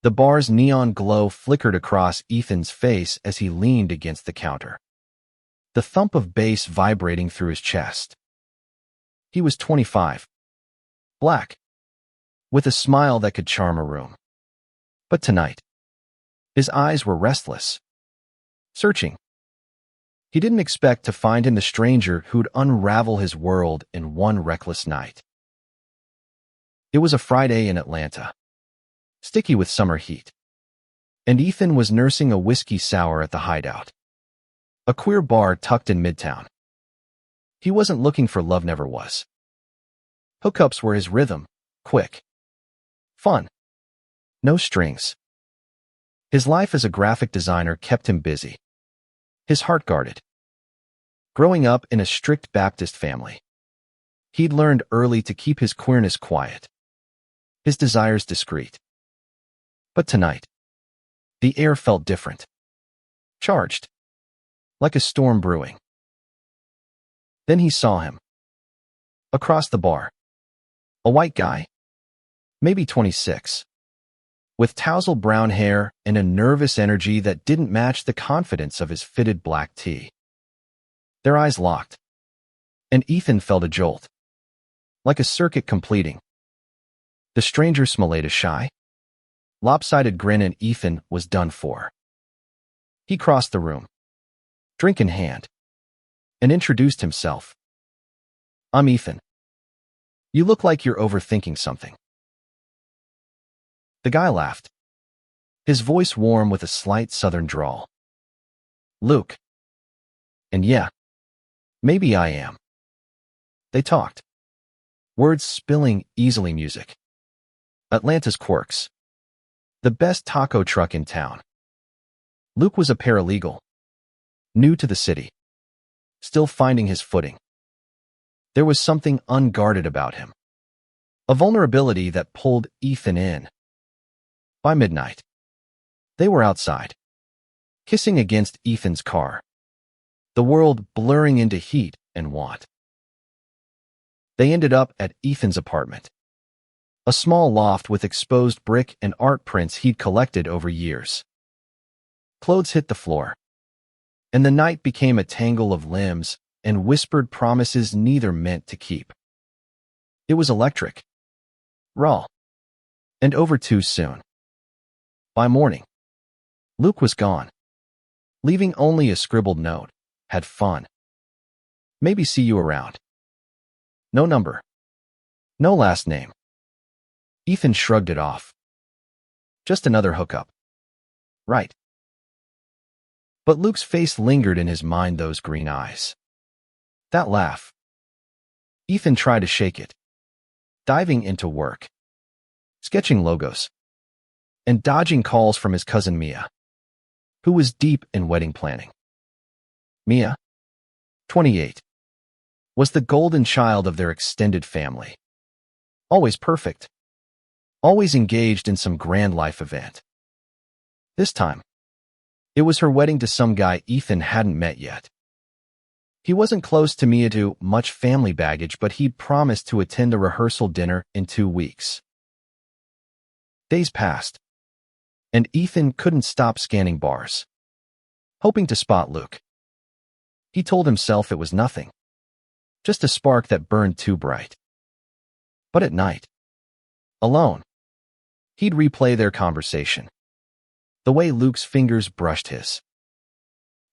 The bar's neon glow flickered across Ethan's face as he leaned against the counter, the thump of bass vibrating through his chest. He was 25, black, with a smile that could charm a room. But tonight, his eyes were restless, searching. He didn't expect to find him the stranger who'd unravel his world in one reckless night. It was a Friday in Atlanta, sticky with summer heat, and Ethan was nursing a whiskey sour at the Hideout, a queer bar tucked in Midtown. He wasn't looking for love, never was. Hookups were his rhythm, quick, fun, no strings. His life as a graphic designer kept him busy, his heart guarded. Growing up in a strict Baptist family, he'd learned early to keep his queerness quiet, his desires discreet. But tonight, the air felt different, charged, like a storm brewing. Then he saw him. Across the bar, a white guy, maybe 26, with tousled brown hair and a nervous energy that didn't match the confidence of his fitted black tee. Their eyes locked, and Ethan felt a jolt, like a circuit completing. The stranger smiled a shy, lopsided grin, and Ethan was done for. He crossed the room, drink in hand, and introduced himself. "I'm Ethan. You look like you're overthinking something." The guy laughed, his voice warm with a slight southern drawl. "Luke. And yeah, maybe I am." They talked, words spilling easily. Music, Atlanta's quirks, the best taco truck in town. Luke was a paralegal, new to the city, still finding his footing. There was something unguarded about him, a vulnerability that pulled Ethan in. By midnight, they were outside, kissing against Ethan's car, the world blurring into heat and want. They ended up at Ethan's apartment, a small loft with exposed brick and art prints he'd collected over years. Clothes hit the floor, and the night became a tangle of limbs and whispered promises neither meant to keep. It was electric, raw, and over too soon. By morning, Luke was gone, leaving only a scribbled note. "Had fun. Maybe see you around." No number, no last name. Ethan shrugged it off. Just another hookup. Right. But Luke's face lingered in his mind, those green eyes. That laugh. Ethan tried to shake it, diving into work, sketching logos, and dodging calls from his cousin Mia, who was deep in wedding planning. Mia, 28, was the golden child of their extended family. Always perfect, always engaged in some grand life event. This time, it was her wedding to some guy Ethan hadn't met yet. He wasn't close to Mia due to much family baggage, but he'd promised to attend a rehearsal dinner in 2 weeks. Days passed, and Ethan couldn't stop scanning bars, hoping to spot Luke. He told himself it was nothing, just a spark that burned too bright. But at night, alone, he'd replay their conversation, the way Luke's fingers brushed his.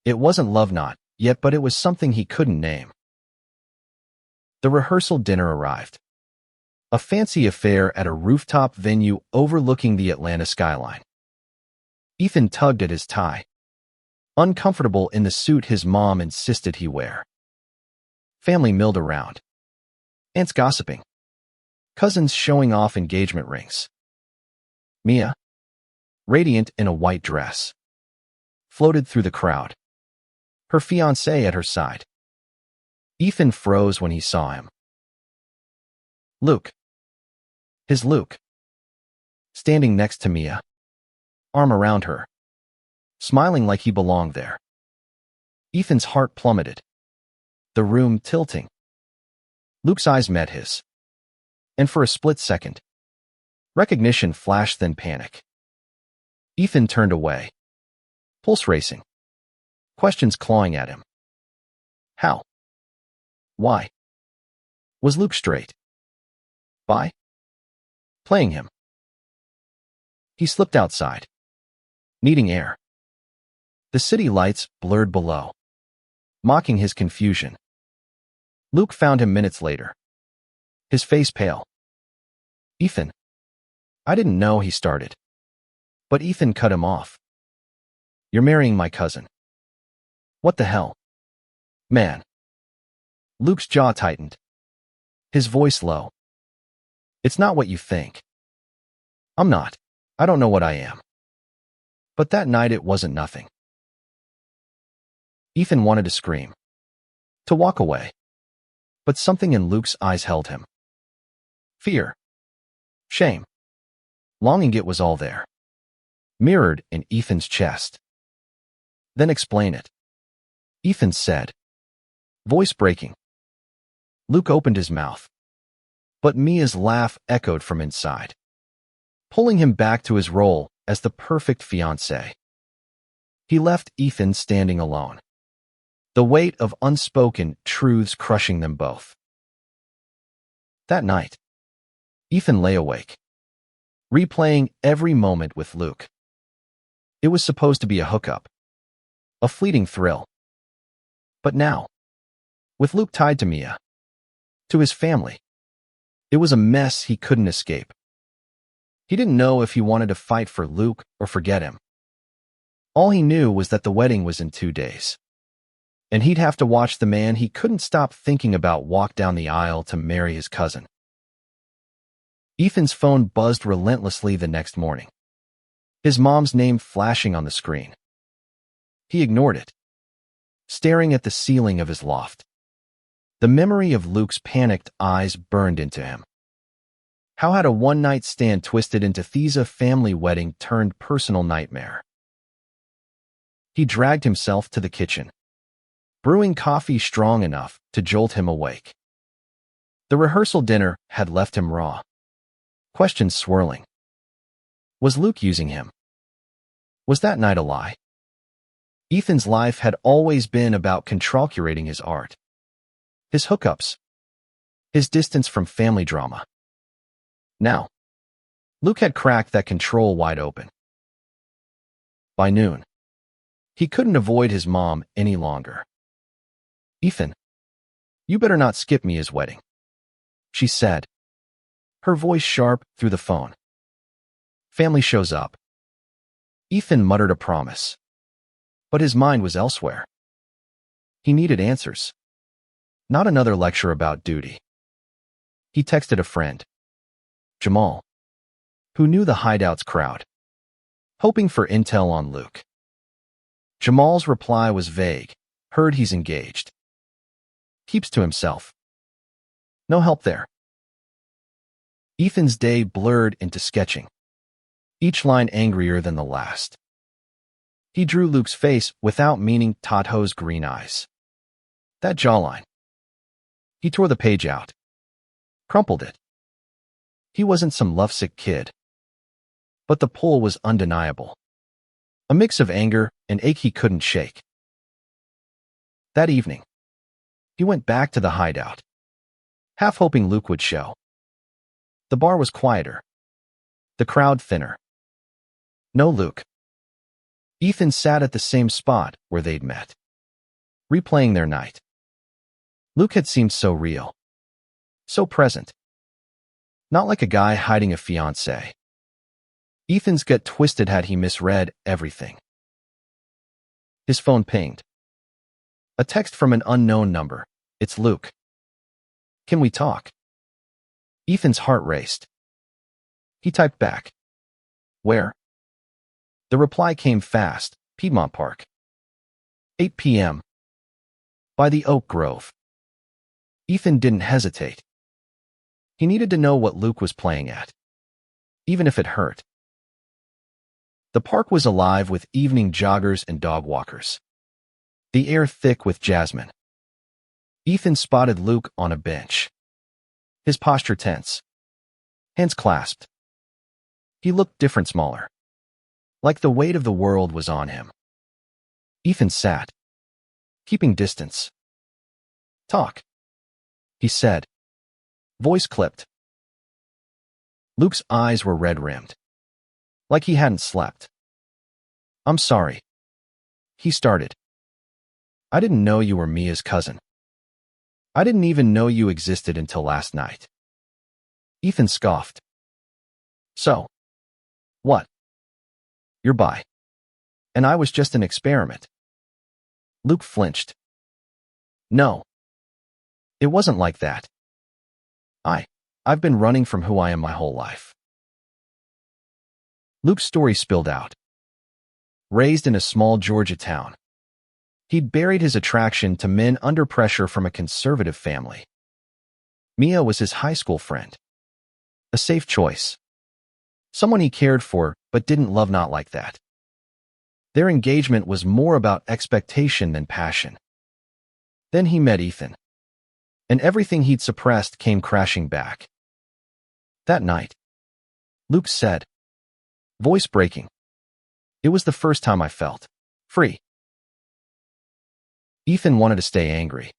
It wasn't love, not yet, but it was something he couldn't name. The rehearsal dinner arrived, a fancy affair at a rooftop venue overlooking the Atlanta skyline. Ethan tugged at his tie, uncomfortable in the suit his mom insisted he wear. Family milled around, aunts gossiping, cousins showing off engagement rings. Mia, radiant in a white dress, floated through the crowd, her fiancé at her side. Ethan froze when he saw him. Luke. His Luke. Standing next to Mia, arm around her, smiling like he belonged there. Ethan's heart plummeted, the room tilting. Luke's eyes met his, and for a split second, recognition flashed, then panic. Ethan turned away, pulse racing, questions clawing at him. How? Why? Was Luke straight? Bi? Playing him? He slipped outside, needing air. The city lights blurred below, mocking his confusion. Luke found him minutes later, his face pale. Ethan. I didn't know, he started. But Ethan cut him off. You're marrying my cousin. What the hell? Man. Luke's jaw tightened, his voice low. It's not what you think. I'm not. I don't know what I am. But that night it wasn't nothing. Ethan wanted to scream, to walk away. But something in Luke's eyes held him. Fear. Shame. Longing, it was all there, mirrored in Ethan's chest. Then explain it, Ethan said, voice breaking. Luke opened his mouth, but Mia's laugh echoed from inside, pulling him back to his role as the perfect fiancé. He left Ethan standing alone, the weight of unspoken truths crushing them both. That night, Ethan lay awake, replaying every moment with Luke. It was supposed to be a hookup, a fleeting thrill. But now, with Luke tied to Mia, to his family, it was a mess he couldn't escape. He didn't know if he wanted to fight for Luke or forget him. All he knew was that the wedding was in 2 days, and he'd have to watch the man he couldn't stop thinking about walk down the aisle to marry his cousin. Ethan's phone buzzed relentlessly the next morning, his mom's name flashing on the screen. He ignored it, staring at the ceiling of his loft. The memory of Luke's panicked eyes burned into him. How had a one-night stand twisted into Thesa family wedding turned personal nightmare? He dragged himself to the kitchen, brewing coffee strong enough to jolt him awake. The rehearsal dinner had left him raw, questions swirling. Was Luke using him? Was that night a lie? Ethan's life had always been about control-curating his art, his hookups, his distance from family drama. Now, Luke had cracked that control wide open. By noon, he couldn't avoid his mom any longer. Ethan, you better not skip Mia's wedding, she said, her voice sharp through the phone. Family shows up. Ethan muttered a promise, but his mind was elsewhere. He needed answers, not another lecture about duty. He texted a friend, Jamal, who knew the hideout's crowd, hoping for intel on Luke. Jamal's reply was vague. Heard he's engaged. Keeps to himself. No help there. Ethan's day blurred into sketching, each line angrier than the last. He drew Luke's face without meaning. Tadho's green eyes. That jawline. He tore the page out, crumpled it. He wasn't some lovesick kid, but the pull was undeniable. A mix of anger and ache he couldn't shake. That evening, he went back to the hideout, half hoping Luke would show. The bar was quieter, the crowd thinner. No Luke. Ethan sat at the same spot where they'd met, replaying their night. Luke had seemed so real, so present. Not like a guy hiding a fiancé. Ethan's gut twisted had he misread everything. His phone pinged. A text from an unknown number. It's Luke. Can we talk? Ethan's heart raced. He typed back. Where? The reply came fast. Piedmont Park. 8 p.m. By the Oak Grove. Ethan didn't hesitate. He needed to know what Luke was playing at, even if it hurt. The park was alive with evening joggers and dog walkers, the air thick with jasmine. Ethan spotted Luke on a bench, his posture tense, hands clasped. He looked different, smaller, like the weight of the world was on him. Ethan sat, keeping distance. "Talk," he said, voice clipped. Luke's eyes were red-rimmed, like he hadn't slept. "I'm sorry," he started. "I didn't know you were Mia's cousin. I didn't even know you existed until last night." Ethan scoffed. "So, what? You're bi. And I was just an experiment." Luke flinched. "No. It wasn't like that. I've been running from who I am my whole life." Luke's story spilled out. Raised in a small Georgia town, he'd buried his attraction to men under pressure from a conservative family. Mia was his high school friend. A safe choice. Someone he cared for, but didn't love not like that. Their engagement was more about expectation than passion. Then he met Ethan, and everything he'd suppressed came crashing back. That night, Luke said, voice breaking, "It was the first time I felt free." Ethan wanted to stay angry,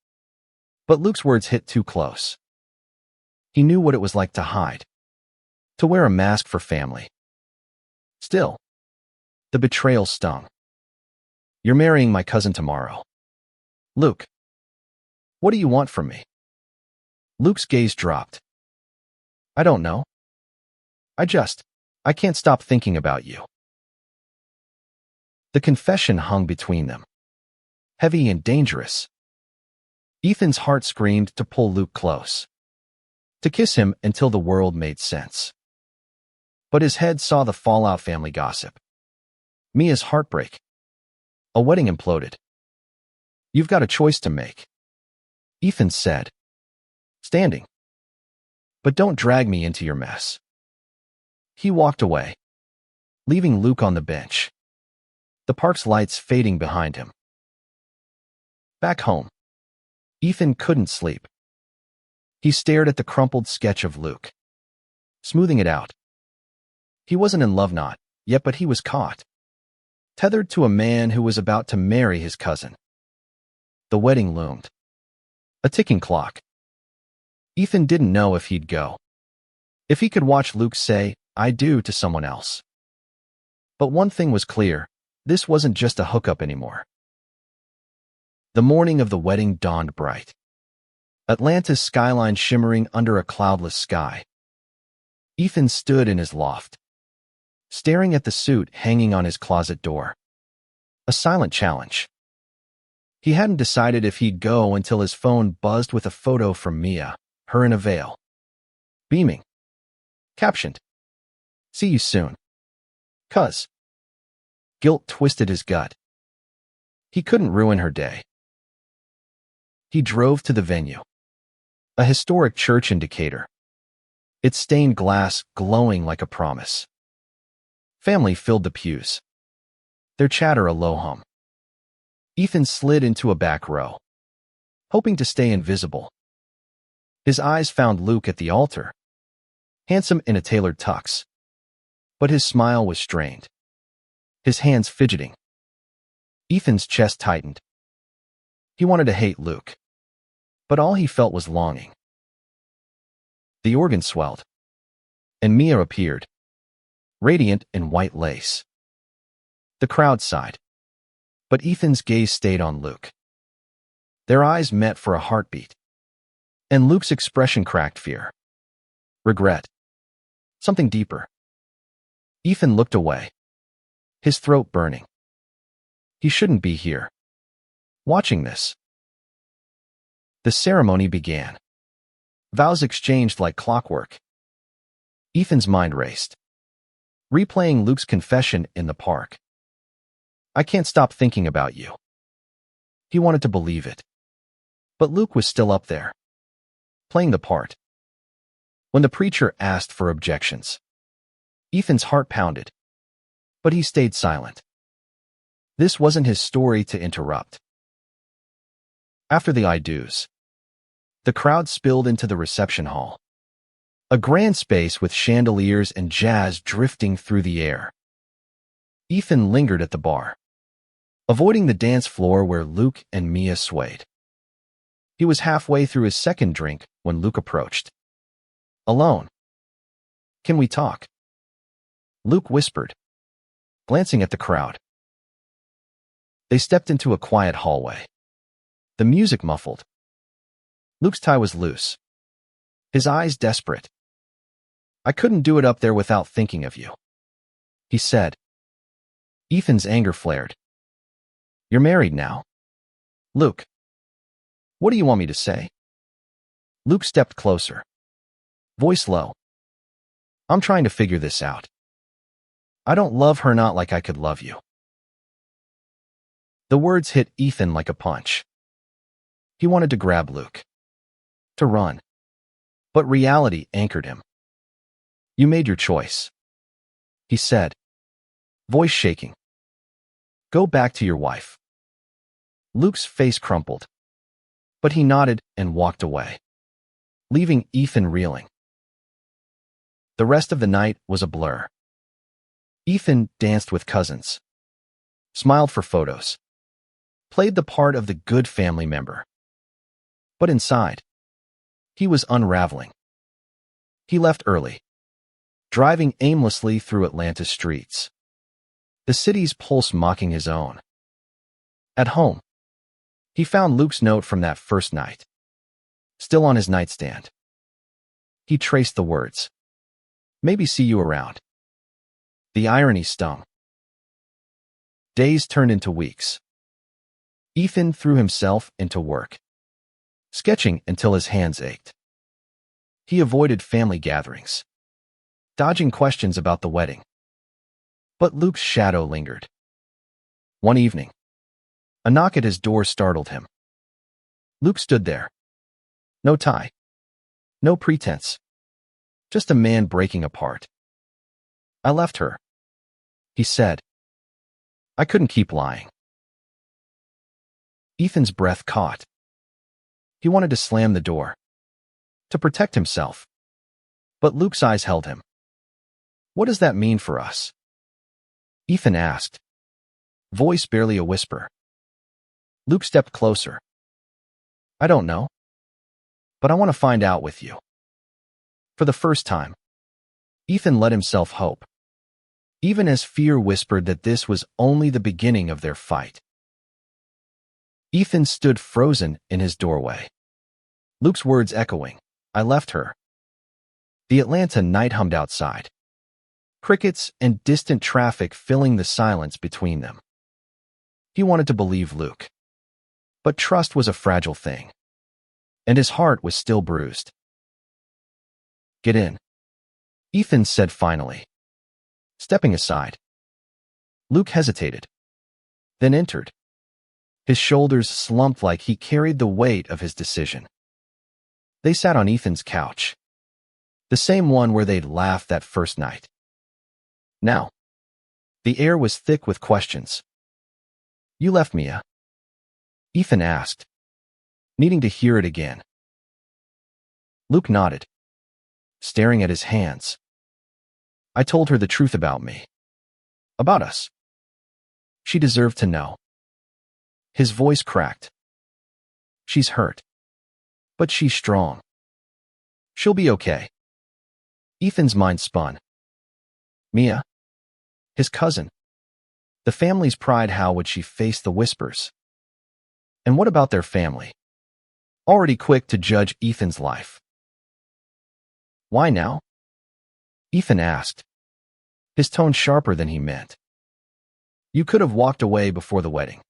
but Luke's words hit too close. He knew what it was like to hide, to wear a mask for family. Still, the betrayal stung. "You're marrying my cousin tomorrow." "Luke, what do you want from me?" Luke's gaze dropped. "I don't know. I can't stop thinking about you." The confession hung between them, heavy and dangerous. Ethan's heart screamed to pull Luke close, to kiss him until the world made sense. But his head saw the fallout: family gossip, Mia's heartbreak. A wedding imploded. "You've got a choice to make," Ethan said, standing. "But don't drag me into your mess." He walked away, leaving Luke on the bench, the park's lights fading behind him. Back home, Ethan couldn't sleep. He stared at the crumpled sketch of Luke, smoothing it out. He wasn't in love not yet, but he was caught, tethered to a man who was about to marry his cousin. The wedding loomed, a ticking clock. Ethan didn't know if he'd go, if he could watch Luke say, "I do" to someone else. But one thing was clear: this wasn't just a hookup anymore. The morning of the wedding dawned bright, Atlanta's skyline shimmering under a cloudless sky. Ethan stood in his loft, staring at the suit hanging on his closet door. A silent challenge. He hadn't decided if he'd go until his phone buzzed with a photo from Mia, her in a veil, beaming. Captioned, "See you soon. Cuz." Guilt twisted his gut. He couldn't ruin her day. He drove to the venue, a historic church in Decatur, its stained glass glowing like a promise. Family filled the pews, their chatter a low hum. Ethan slid into a back row, hoping to stay invisible. His eyes found Luke at the altar, handsome in a tailored tux. But his smile was strained, his hands fidgeting. Ethan's chest tightened. He wanted to hate Luke, but all he felt was longing. The organ swelled, and Mia appeared, radiant in white lace. The crowd sighed, but Ethan's gaze stayed on Luke. Their eyes met for a heartbeat, and Luke's expression cracked fear, regret, something deeper. Ethan looked away, his throat burning. He shouldn't be here, watching this. The ceremony began. Vows exchanged like clockwork. Ethan's mind raced, replaying Luke's confession in the park. "I can't stop thinking about you." He wanted to believe it, but Luke was still up there, playing the part. When the preacher asked for objections, Ethan's heart pounded, but he stayed silent. This wasn't his story to interrupt. After the I do's, the crowd spilled into the reception hall, a grand space with chandeliers and jazz drifting through the air. Ethan lingered at the bar, avoiding the dance floor where Luke and Mia swayed. He was halfway through his second drink when Luke approached. Alone. Can we talk? Luke whispered, glancing at the crowd. They stepped into a quiet hallway. The music muffled. Luke's tie was loose, his eyes desperate. I couldn't do it up there without thinking of you, he said. Ethan's anger flared. You're married now. Luke. What do you want me to say? Luke stepped closer, voice low. I'm trying to figure this out. I don't love her not like I could love you. The words hit Ethan like a punch. He wanted to grab Luke, to run, but reality anchored him. You made your choice, he said, voice shaking. Go back to your wife. Luke's face crumpled, but he nodded and walked away, leaving Ethan reeling. The rest of the night was a blur. Ethan danced with cousins, smiled for photos, played the part of the good family member. But inside, he was unraveling. He left early, driving aimlessly through Atlanta's streets, the city's pulse mocking his own. At home, he found Luke's note from that first night, still on his nightstand. He traced the words. Maybe see you around. The irony stung. Days turned into weeks. Ethan threw himself into work, sketching until his hands ached. He avoided family gatherings, dodging questions about the wedding. But Luke's shadow lingered. One evening, a knock at his door startled him. Luke stood there. No tie, no pretense, just a man breaking apart. I left her, he said. I couldn't keep lying. Ethan's breath caught. He wanted to slam the door, to protect himself. But Luke's eyes held him. What does that mean for us? Ethan asked, voice barely a whisper. Luke stepped closer. I don't know, but I want to find out with you. For the first time, Ethan let himself hope, even as fear whispered that this was only the beginning of their fight. Ethan stood frozen in his doorway, Luke's words echoing, I left her. The Atlanta night hummed outside, crickets and distant traffic filling the silence between them. He wanted to believe Luke, but trust was a fragile thing, and his heart was still bruised. Get in, Ethan said finally, stepping aside. Luke hesitated, then entered. His shoulders slumped like he carried the weight of his decision. They sat on Ethan's couch, the same one where they'd laughed that first night. Now, the air was thick with questions. You left Mia? Ethan asked, needing to hear it again. Luke nodded, staring at his hands. I told her the truth about me. About us. She deserved to know. His voice cracked. She's hurt. But she's strong. She'll be okay. Ethan's mind spun. Mia? His cousin. The family's pride, how would she face the whispers? And what about their family? Already quick to judge Ethan's life. Why now? Ethan asked, his tone sharper than he meant. You could have walked away before the wedding.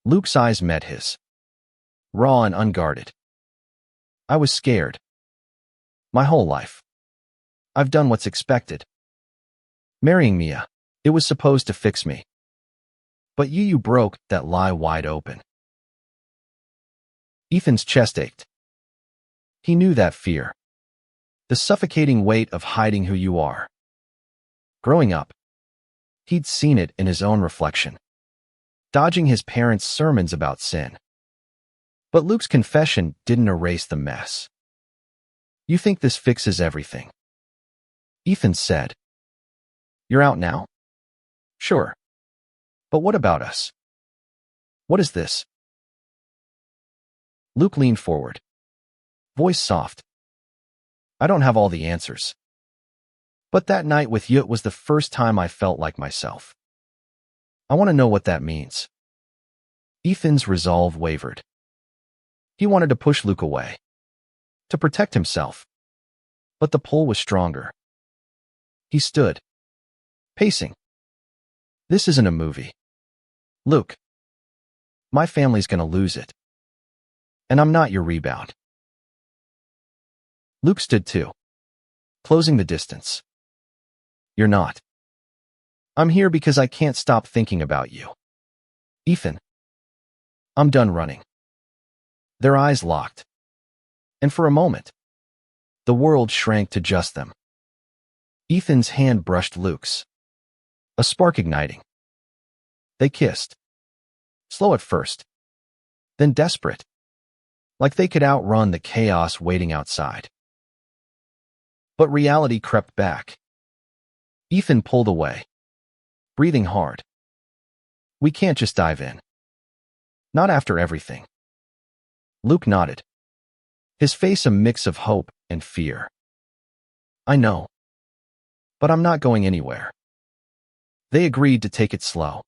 Luke's eyes met his, raw and unguarded. I was scared. My whole life. I've done what's expected. Marrying Mia, it was supposed to fix me. But you broke that lie wide open. Ethan's chest ached. He knew that fear. The suffocating weight of hiding who you are. Growing up, he'd seen it in his own reflection, dodging his parents' sermons about sin. But Luke's confession didn't erase the mess. You think this fixes everything? Ethan said. You're out now? Sure. But what about us? What is this? Luke leaned forward, voice soft. I don't have all the answers. But that night with you, it was the first time I felt like myself. I want to know what that means. Ethan's resolve wavered. He wanted to push Luke away, to protect himself. But the pull was stronger. He stood, pacing. This isn't a movie. Luke, my family's gonna lose it. And I'm not your rebound. Luke stood too, closing the distance. You're not. I'm here because I can't stop thinking about you. Ethan. I'm done running. Their eyes locked. And for a moment, the world shrank to just them. Ethan's hand brushed Luke's, a spark igniting. They kissed. Slow at first, then desperate, like they could outrun the chaos waiting outside. But reality crept back. Ethan pulled away, breathing hard. We can't just dive in. Not after everything. Luke nodded, his face a mix of hope and fear. I know. But I'm not going anywhere. They agreed to take it slow,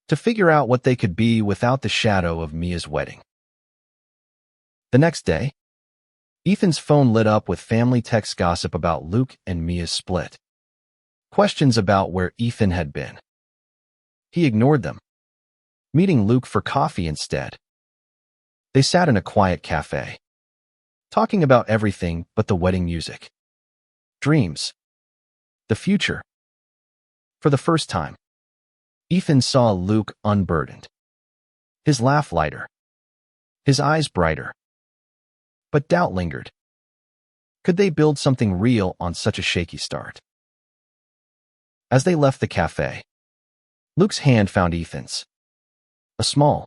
to figure out what they could be without the shadow of Mia's wedding. The next day, Ethan's phone lit up with family text gossip about Luke and Mia's split. Questions about where Ethan had been. He ignored them, meeting Luke for coffee instead. They sat in a quiet cafe, talking about everything but the wedding music. Dreams. The future. For the first time, Ethan saw Luke unburdened. His laugh lighter. His eyes brighter. But doubt lingered. Could they build something real on such a shaky start? As they left the cafe, Luke's hand found Ethan's. A small,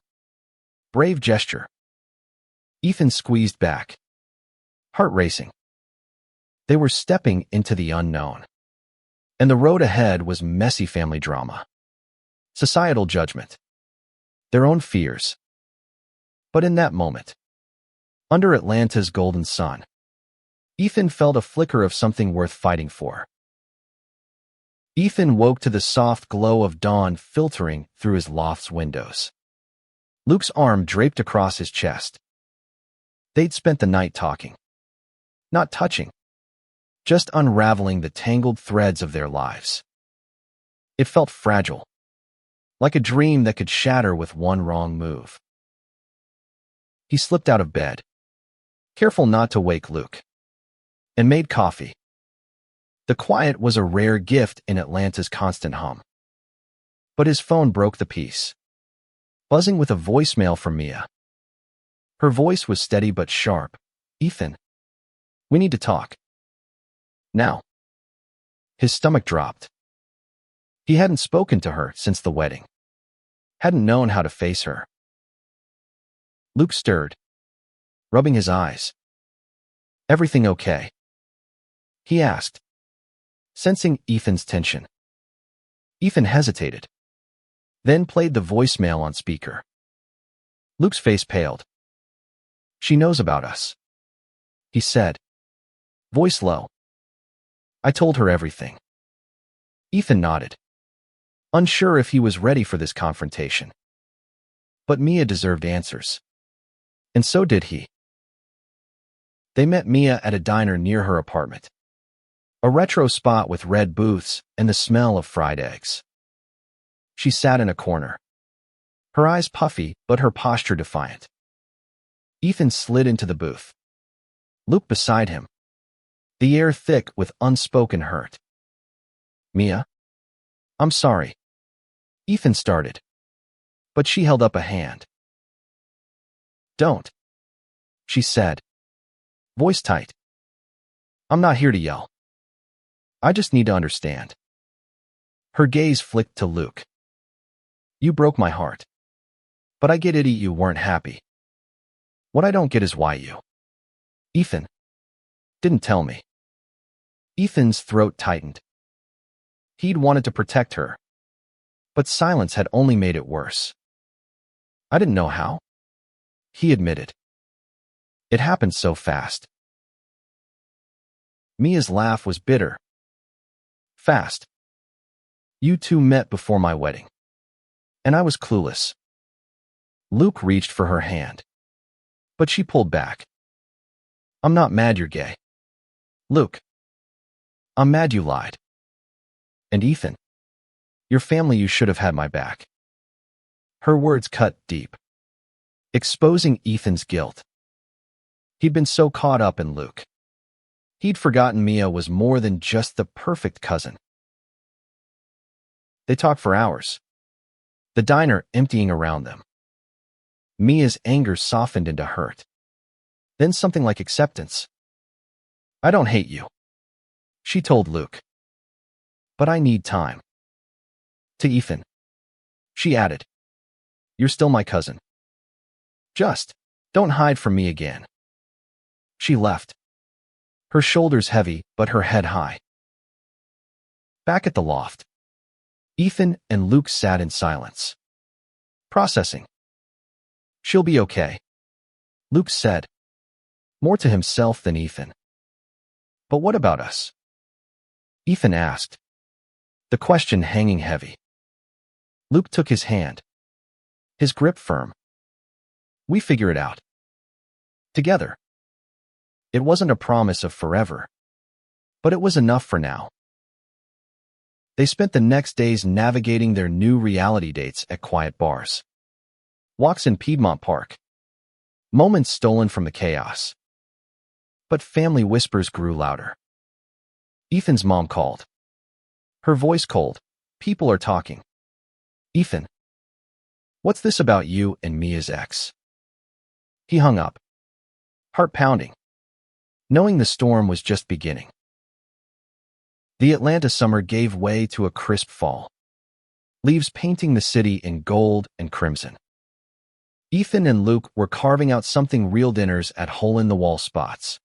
brave gesture. Ethan squeezed back, heart racing. They were stepping into the unknown. And the road ahead was messy family drama, societal judgment, their own fears. But in that moment, under Atlanta's golden sun, Ethan felt a flicker of something worth fighting for. Ethan woke to the soft glow of dawn filtering through his loft's windows. Luke's arm draped across his chest. They'd spent the night talking, not touching, just unraveling the tangled threads of their lives. It felt fragile, like a dream that could shatter with one wrong move. He slipped out of bed, careful not to wake Luke, and made coffee. The quiet was a rare gift in Atlanta's constant hum. But his phone broke the peace, buzzing with a voicemail from Mia. Her voice was steady but sharp. Ethan, we need to talk. Now. His stomach dropped. He hadn't spoken to her since the wedding. Hadn't known how to face her. Luke stirred, rubbing his eyes. Everything okay? He asked, sensing Ethan's tension. Ethan hesitated, then played the voicemail on speaker. Luke's face paled. She knows about us, he said, voice low. I told her everything. Ethan nodded, unsure if he was ready for this confrontation. But Mia deserved answers. And so did he. They met Mia at a diner near her apartment. A retro spot with red booths and the smell of fried eggs. She sat in a corner, her eyes puffy but her posture defiant. Ethan slid into the booth. Luke beside him, the air thick with unspoken hurt. Mia? I'm sorry. Ethan started, but she held up a hand. Don't, she said, voice tight. I'm not here to yell. I just need to understand. Her gaze flicked to Luke. You broke my heart. But I get it you weren't happy. What I don't get is why you. Ethan didn't tell me. Ethan's throat tightened. He'd wanted to protect her, But silence had only made it worse. I didn't know how, he admitted. It happened so fast. Mia's laugh was bitter. Fast. You two met before my wedding. And I was clueless. Luke reached for her hand. But she pulled back. I'm not mad you're gay. Luke. I'm mad you lied. And Ethan. Your family, you should have had my back. Her words cut deep, exposing Ethan's guilt. He'd been so caught up in Luke. He'd forgotten Mia was more than just the perfect cousin. They talked for hours, the diner emptying around them. Mia's anger softened into hurt. Then something like acceptance. I don't hate you, she told Luke. But I need time. To Ethan, she added, you're still my cousin. Just don't hide from me again. She left, her shoulders heavy but her head high. Back at the loft, Ethan and Luke sat in silence, processing. She'll be okay, Luke said, more to himself than Ethan. But what about us? Ethan asked, the question hanging heavy. Luke took his hand, his grip firm. We figure it out. Together. It wasn't a promise of forever, but it was enough for now. They spent the next days navigating their new reality dates at quiet bars. Walks in Piedmont Park. Moments stolen from the chaos. But family whispers grew louder. Ethan's mom called. Her voice cold. People are talking. Ethan. What's this about you and Mia's ex? He hung up. Heart pounding. Knowing the storm was just beginning. The Atlanta summer gave way to a crisp fall. Leaves painting the city in gold and crimson. Ethan and Luke were carving out something real dinners at hole-in-the-wall spots.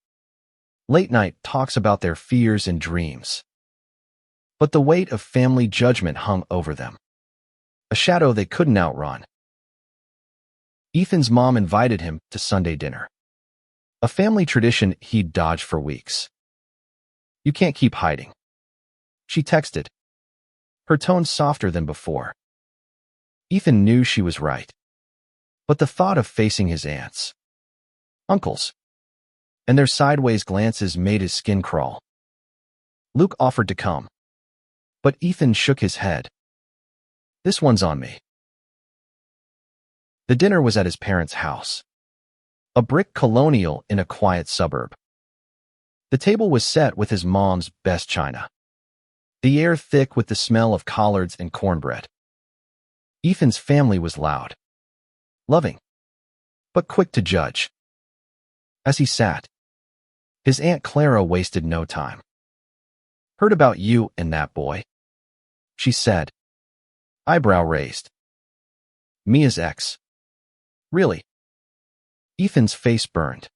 Late-night talks about their fears and dreams. But the weight of family judgment hung over them. A shadow they couldn't outrun. Ethan's mom invited him to Sunday dinner. A family tradition he'd dodged for weeks. You can't keep hiding. She texted, her tone softer than before. Ethan knew she was right. But the thought of facing his aunts, uncles, and their sideways glances made his skin crawl. Luke offered to come. But Ethan shook his head. This one's on me. The dinner was at his parents' house. A brick colonial in a quiet suburb. The table was set with his mom's best china. The air thick with the smell of collards and cornbread. Ethan's family was loud. Loving. But quick to judge. As he sat, his Aunt Clara wasted no time. Heard about you and that boy, she said. Eyebrow raised. Mia's ex. Really? Ethan's face burned.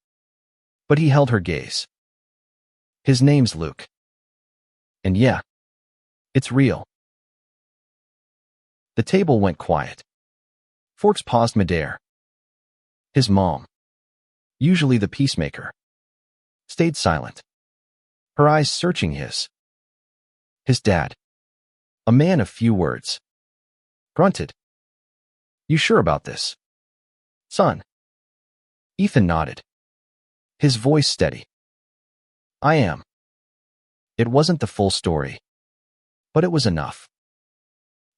But he held her gaze. His name's Luke. And yeah, it's real. The table went quiet. Forks paused midair. His mom, usually the peacemaker, stayed silent, her eyes searching his. His dad, a man of few words, grunted. You sure about this, son? Ethan nodded, his voice steady. I am. It wasn't the full story, but it was enough.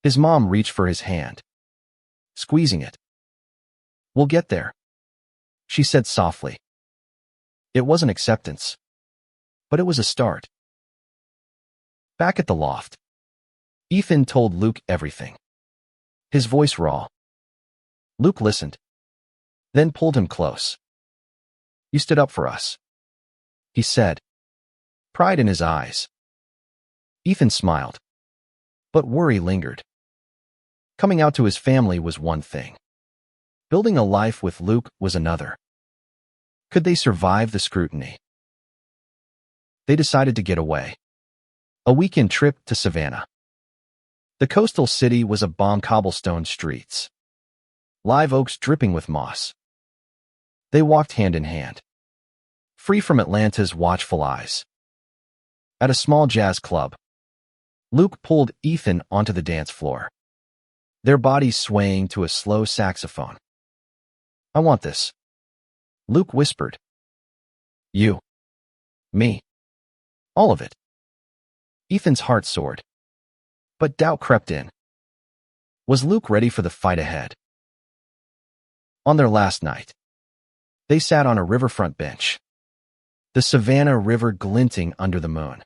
His mom reached for his hand, squeezing it. We'll get there, she said softly. It wasn't acceptance, but it was a start. Back at the loft, Ethan told Luke everything, his voice raw. Luke listened, then pulled him close. You stood up for us, he said, pride in his eyes. Ethan smiled, but worry lingered. Coming out to his family was one thing. Building a life with Luke was another. Could they survive the scrutiny? They decided to get away. A weekend trip to Savannah. The coastal city was a bomb cobblestone streets, live oaks dripping with moss. They walked hand in hand, free from Atlanta's watchful eyes. At a small jazz club, Luke pulled Ethan onto the dance floor, their bodies swaying to a slow saxophone. "I want this," Luke whispered. "You. Me. All of it." Ethan's heart soared, but doubt crept in. Was Luke ready for the fight ahead? On their last night, they sat on a riverfront bench, the Savannah River glinting under the moon.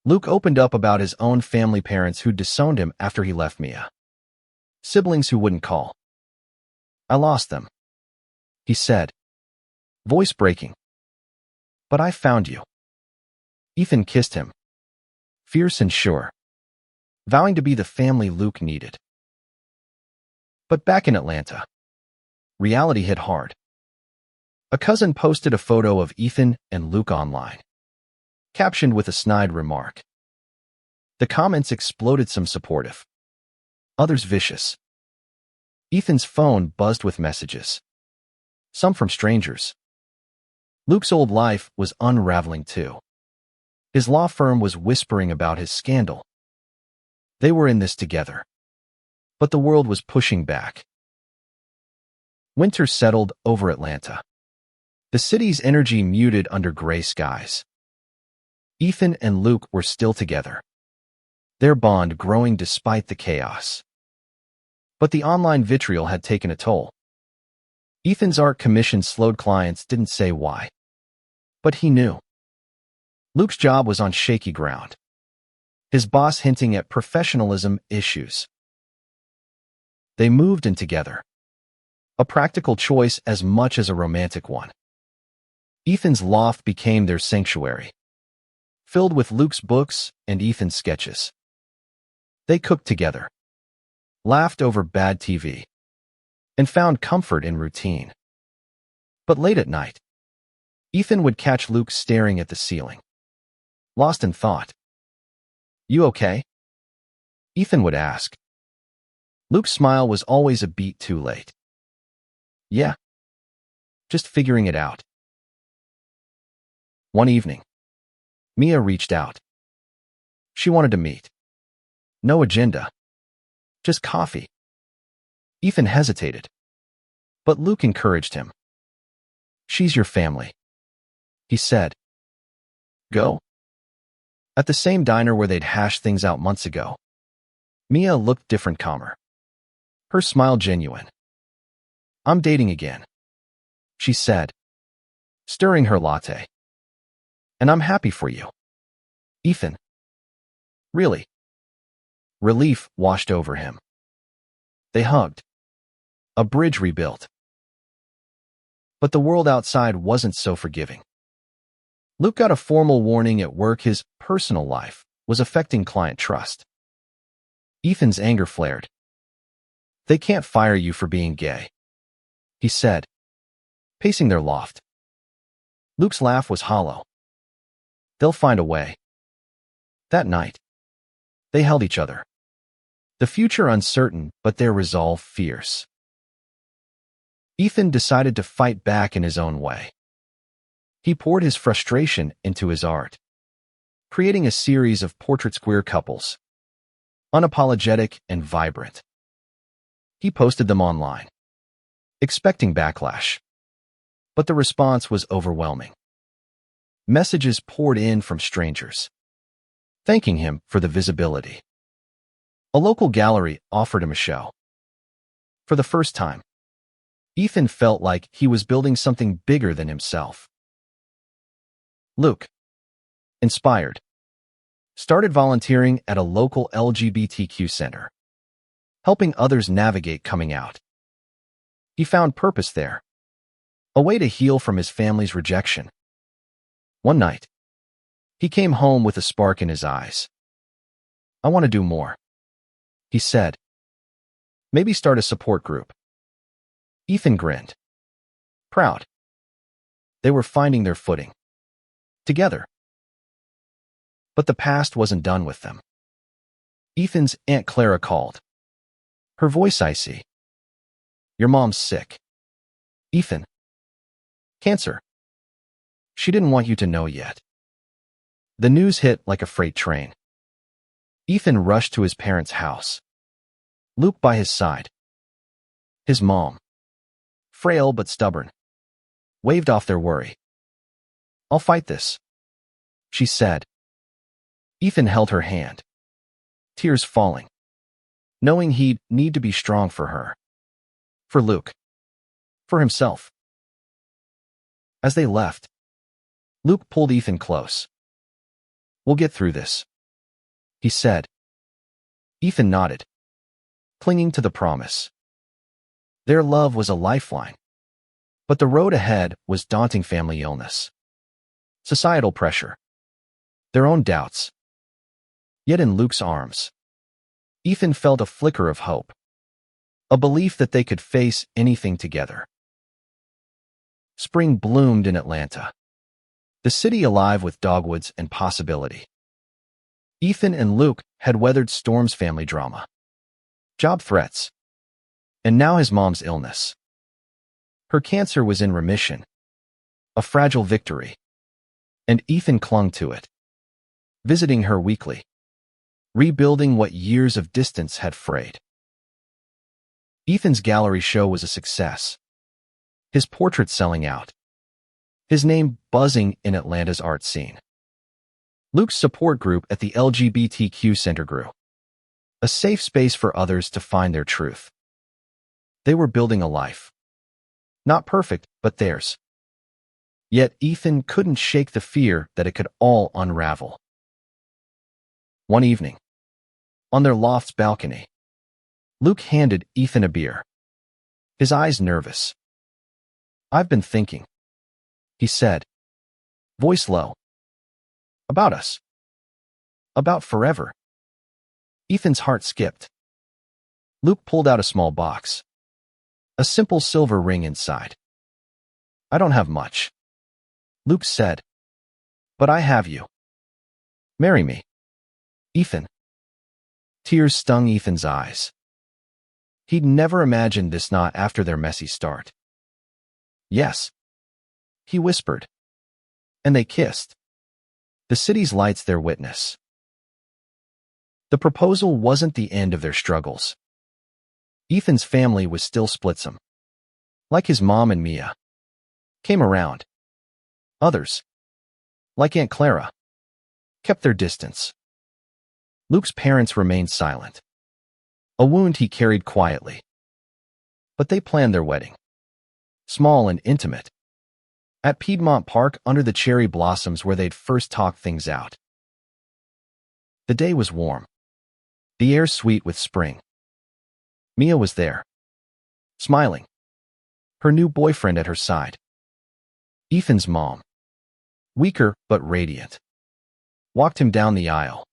Luke opened up about his own family, parents who'd disowned him after he left Mia, siblings who wouldn't call. "I lost them," he said, voice breaking. "But I found you." Ethan kissed him, fierce and sure, vowing to be the family Luke needed. But back in Atlanta, reality hit hard. A cousin posted a photo of Ethan and Luke online, captioned with a snide remark. The comments exploded, some supportive, others vicious. Ethan's phone buzzed with messages, some from strangers. Luke's old life was unraveling too. His law firm was whispering about his scandal. They were in this together, but the world was pushing back. Winter settled over Atlanta, the city's energy muted under gray skies. Ethan and Luke were still together, their bond growing despite the chaos. But the online vitriol had taken a toll. Ethan's art commission slowed, clients didn't say why, but he knew. Luke's job was on shaky ground, his boss hinting at professionalism issues. They moved in together, a practical choice as much as a romantic one. Ethan's loft became their sanctuary, filled with Luke's books and Ethan's sketches. They cooked together, laughed over bad TV, and found comfort in routine. But late at night, Ethan would catch Luke staring at the ceiling, lost in thought. "You okay?" Ethan would ask. Luke's smile was always a beat too late. "Yeah. Just figuring it out." One evening, Mia reached out. She wanted to meet. No agenda, just coffee. Ethan hesitated, but Luke encouraged him. "She's your family," he said. "Go." At the same diner where they'd hashed things out months ago, Mia looked different, calmer, her smile genuine. "I'm dating again," she said, stirring her latte. "And I'm happy for you." "Ethan." "Really?" Relief washed over him. They hugged. A bridge rebuilt. But the world outside wasn't so forgiving. Luke got a formal warning at work his personal life was affecting client trust. Ethan's anger flared. "They can't fire you for being gay," he said, pacing their loft. Luke's laugh was hollow. "They'll find a way." That night, they held each other, the future uncertain but their resolve fierce. Ethan decided to fight back in his own way. He poured his frustration into his art, creating a series of portraits queer couples, unapologetic and vibrant. He posted them online, expecting backlash, but the response was overwhelming. Messages poured in from strangers, thanking him for the visibility. A local gallery offered him a show. For the first time, Ethan felt like he was building something bigger than himself. Luke, inspired, started volunteering at a local LGBTQ center, helping others navigate coming out. He found purpose there, a way to heal from his family's rejection. One night, he came home with a spark in his eyes. "I want to do more," he said. "Maybe start a support group." Ethan grinned, proud. They were finding their footing, together. But the past wasn't done with them. Ethan's Aunt Clara called, her voice icy. Your mom's sick. Ethan. Cancer. She didn't want you to know yet. The news hit like a freight train. Ethan rushed to his parents' house. Luke by his side. His mom, frail but stubborn, waved off their worry. I'll fight this, she said. Ethan held her hand, tears falling, knowing he'd need to be strong for her, for Luke, for himself. As they left, Luke pulled Ethan close. We'll get through this, he said. Ethan nodded, clinging to the promise. Their love was a lifeline, but the road ahead was daunting: family illness, societal pressure, their own doubts. Yet in Luke's arms, Ethan felt a flicker of hope, a belief that they could face anything together. Spring bloomed in Atlanta, the city alive with dogwoods and possibility. Ethan and Luke had weathered storms, family drama, job threats, and now his mom's illness. Her cancer was in remission, a fragile victory, and Ethan clung to it, visiting her weekly, rebuilding what years of distance had frayed. Ethan's gallery show was a success, his portrait selling out, his name buzzing in Atlanta's art scene. Luke's support group at the LGBTQ Center grew, a safe space for others to find their truth. They were building a life. Not perfect, but theirs. Yet Ethan couldn't shake the fear that it could all unravel. One evening, on their loft's balcony, Luke handed Ethan a beer, his eyes nervous. I've been thinking, he said, voice low. About us. About forever. Ethan's heart skipped. Luke pulled out a small box, a simple silver ring inside. I don't have much, Luke said, but I have you. Marry me, Ethan. Tears stung Ethan's eyes. He'd never imagined this, not after their messy start. Yes, he whispered. And they kissed, the city's lights their witness. The proposal wasn't the end of their struggles. Ethan's family was still splitsome. Like his mom and Mia, came around. Others, like Aunt Clara, kept their distance. Luke's parents remained silent, a wound he carried quietly. But they planned their wedding, small and intimate, at Piedmont Park under the cherry blossoms where they'd first talked things out. The day was warm, the air sweet with spring. Mia was there, smiling, her new boyfriend at her side. Ethan's mom, weaker but radiant, walked him down the aisle.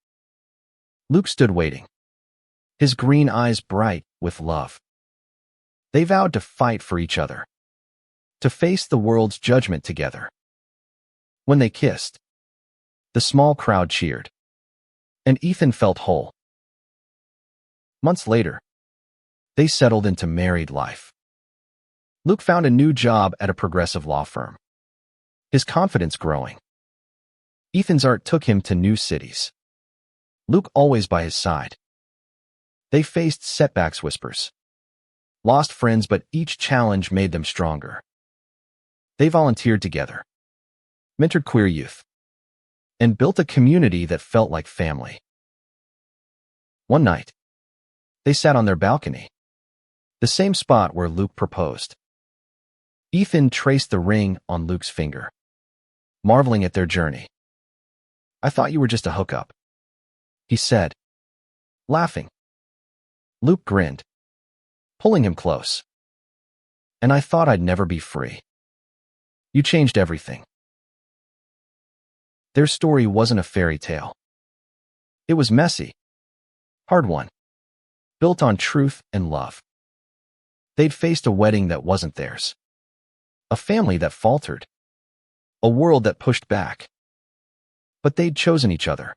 Luke stood waiting, his green eyes bright with love. They vowed to fight for each other, to face the world's judgment together. When they kissed, the small crowd cheered, and Ethan felt whole. Months later, they settled into married life. Luke found a new job at a progressive law firm, his confidence growing. Ethan's art took him to new cities, Luke always by his side. They faced setbacks, whispers, lost friends, but each challenge made them stronger. They volunteered together, mentored queer youth, and built a community that felt like family. One night, they sat on their balcony, the same spot where Luke proposed. Ethan traced the ring on Luke's finger, marveling at their journey. I thought you were just a hookup, he said, laughing. Luke grinned, pulling him close. And I thought I'd never be free. You changed everything. Their story wasn't a fairy tale. It was messy, hard one, built on truth and love. They'd faced a wedding that wasn't theirs, a family that faltered, a world that pushed back. But they'd chosen each other,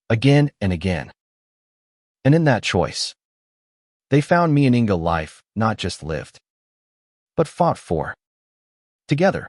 again and again. And in that choice, they found me and Inga life not just lived, but fought for. Together.